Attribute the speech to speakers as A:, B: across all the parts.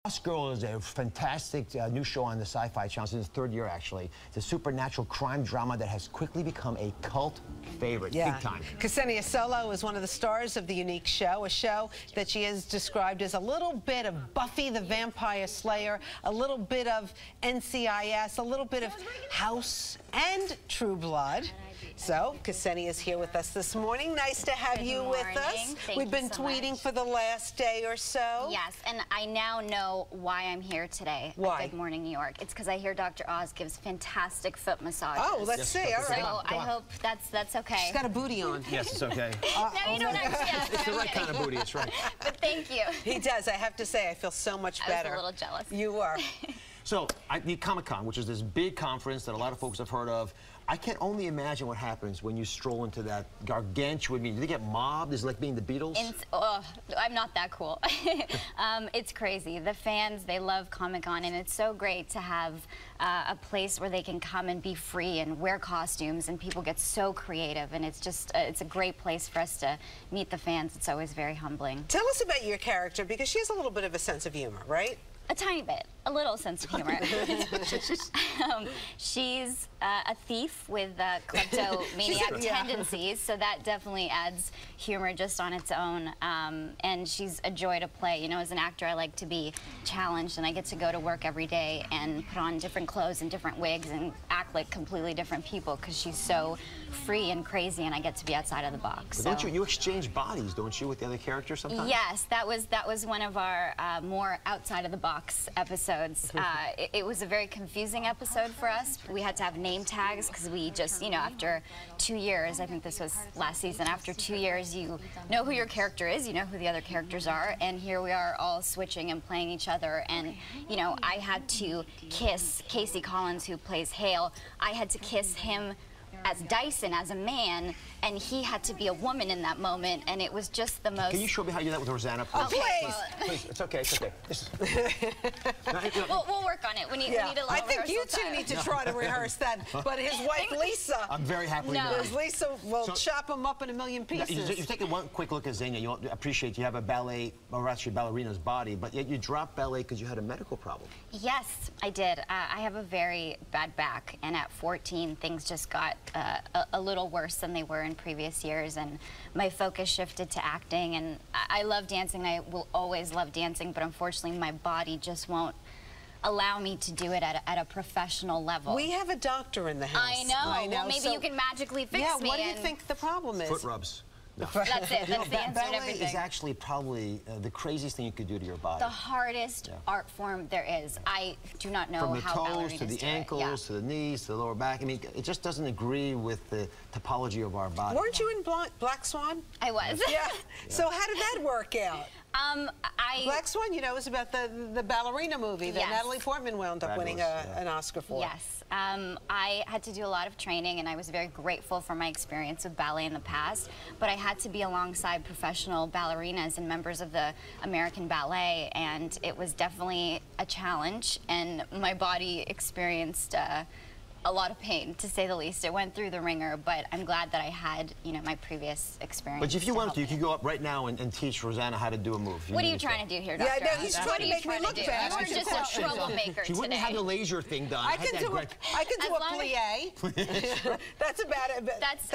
A: Lost Girl is a fantastic new show on the Sci-Fi Channel. It's in its third year, actually. It's a supernatural crime drama that has quickly become a cult favorite. Big time.
B: Ksenia Solo is one of the stars of the unique show, a show that she has described as a little bit of Buffy the Vampire Slayer, a little bit of NCIS, a little bit of House and True Blood. So, Ksenia is here with us this morning. Nice to have you with us. We've been tweeting for the last day or so.
C: Yes, and I now know why I'm here today.
B: Why?
C: At Good Morning New York. It's because I hear Dr. Oz gives fantastic foot massages.
B: Oh, let's see. All right.
C: So I hope that's okay.
B: She's got a booty on.
A: Yes, it's okay.
C: No, you don't actually.
A: It's the right kind of booty, it's right.
C: But thank you.
B: He does. I have to say, I feel so much better.
C: I was a little jealous.
B: You are.
A: So, the Comic-Con, which is this big conference that a lot of folks have heard of, I can only imagine what happens when you stroll into that gargantuan meeting. Do they get mobbed? Is it like being the Beatles?
C: I'm not that cool. It's crazy. The fans, they love Comic-Con, and it's so great to have a place where they can come and be free and wear costumes, and people get so creative, and it's just, it's a great place for us to meet the fans. It's always very humbling.
B: Tell us about your character, because she has a little bit of a sense of humor, right?
C: A tiny bit, a little sense of humor. She's a thief with kleptomaniac tendencies, so that definitely adds humor just on its own. And she's a joy to play. You know, as an actor, I like to be challenged, and I get to go to work every day and put on different clothes and different wigs and act like completely different people, because she's so free and crazy, and I get to be outside of the box.
A: But don't you exchange bodies, don't you, with the other characters sometimes?
C: Yes, that was one of our more outside of the box episodes. It was a very confusing episode for us. We had to have name tags because we just, you know, after 2 years, I think this was last season, after 2 years, you know who your character is, you know who the other characters are, and here we are all switching and playing each other. And, you know, I had to kiss Casey Collins, who plays Hale. I had to kiss him as Dyson, as a man, and he had to be a woman in that moment, and it was just the most...
A: Can you show me how you do that with Rosanna, please?
C: Okay,
A: please. It's okay, it's okay.
C: We'll work on it. We need a little
B: I think you two
C: time.
B: need to try to rehearse that, but his wife, Lisa...
A: I'm very happily doing
B: Lisa will chop him up in a million pieces.
A: You've taken one quick look at Ksenia. You appreciate you have a ballet, or actually ballerina's body, but yet you dropped ballet because you had a medical problem.
C: Yes, I did. I have a very bad back, and at 14, things just got a little worse than they were in previous years, and my focus shifted to acting. And I love dancing. I will always love dancing, but unfortunately my body just won't allow me to do it at a professional level.
B: We have a doctor in the house.
C: I know. Well, maybe you can magically fix me.
B: Yeah, what do you think the problem is?
A: Foot rubs. No.
C: That's it. That's the answer to everything.
A: Ballet is actually probably the craziest thing you could do to your body.
C: The hardest art form there is. I do not know how
A: From the
C: ballerinas
A: toes to the
C: do
A: ankles to the knees to the lower back. I mean, it just doesn't agree with the topology of our body.
B: Weren't you in Black Swan?
C: I was.
B: Yeah. So how did that work out? Black Swan, you know, was about the ballerina movie that Natalie Portman wound up winning an Oscar for.
C: Yes. I had to do a lot of training, and I was very grateful for my experience with ballet in the past, but I had to be alongside professional ballerinas and members of the American Ballet, and it was definitely a challenge, and my body experienced a lot of pain, to say the least. It went through the ringer, but I'm glad that I had, you know, my previous experience.
A: But if you wanted to, you could go up right now and teach Rosanna how to do a move.
C: What are you trying to do here, Doctor?
B: Yeah, no, he's trying to make me look bad.
C: You're just a troublemaker
A: She wouldn't have the laser thing done.
B: I can do a plie. That's about it.
C: That's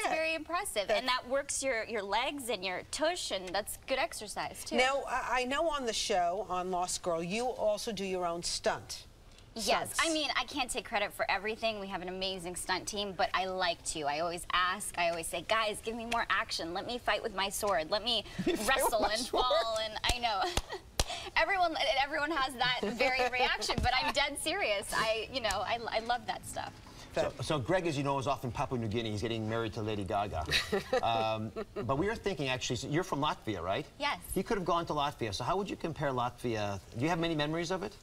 C: very impressive, and that works your legs and your tush, and that's good exercise too.
B: Now, I know on the show, on Lost Girl, you also do your own stunt.
C: Yes, I mean, I can't take credit for everything. We have an amazing stunt team, but I like to. I always ask, I always say, guys, give me more action. Let me fight with my sword. Let me wrestle and fall, and I know. Everyone has that very reaction, but I'm dead serious. I love that stuff.
A: So Greg, as you know, is off in Papua New Guinea. He's getting married to Lady Gaga. But we were thinking, actually, so you're from Latvia, right?
C: Yes.
A: He could have gone to Latvia. So how would you compare Latvia? Do you have many memories of it?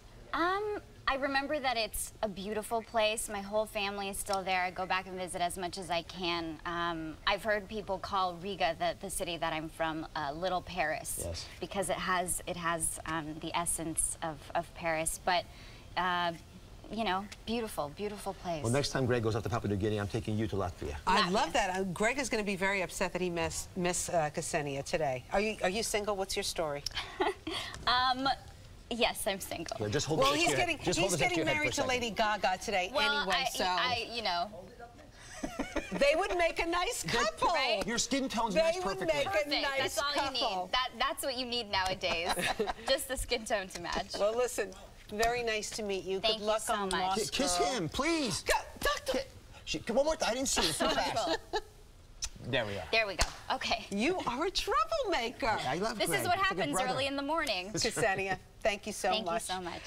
C: I remember that it's a beautiful place. My whole family is still there. I go back and visit as much as I can. I've heard people call Riga, the city that I'm from, Little Paris, because it has the essence of Paris. But you know, beautiful, beautiful place.
A: Well, next time Greg goes up to Papua New Guinea, I'm taking you to Latvia.
B: I love that. Greg is going to be very upset that he missed Ksenia today. Are you single? What's your story?
C: Yes, I'm single.
A: Here, just hold
B: Well,
A: this
B: he's
A: next to your head.
B: getting
A: Just hold this next to your head
B: married
A: for
B: to
A: a
B: Lady Gaga today
C: Well,
B: anyway, so
C: you know.
B: they would make a nice couple.
C: Right?
A: Your skin tones
B: They
A: match
B: would
A: perfectly.
B: make a
C: Perfect.
B: nice
C: That's all
B: couple.
C: you need. That's what you need nowadays. Just the skin tone to match.
B: Well, listen, very nice to meet you.
C: Thank
B: Good
C: you
B: luck
C: so
B: on
C: much.
B: Lost
A: Kiss
B: Girl.
A: him, please.
B: Go, doctor.
A: One more time. I didn't see it. Too fast. There we are.
C: There we go. Okay.
B: You are a troublemaker.
A: I love
C: This
A: Greg.
C: is what
A: He's like a
C: happens
A: brother.
C: early in the morning.
B: Ksenia, thank you so much.
C: Thank you so much.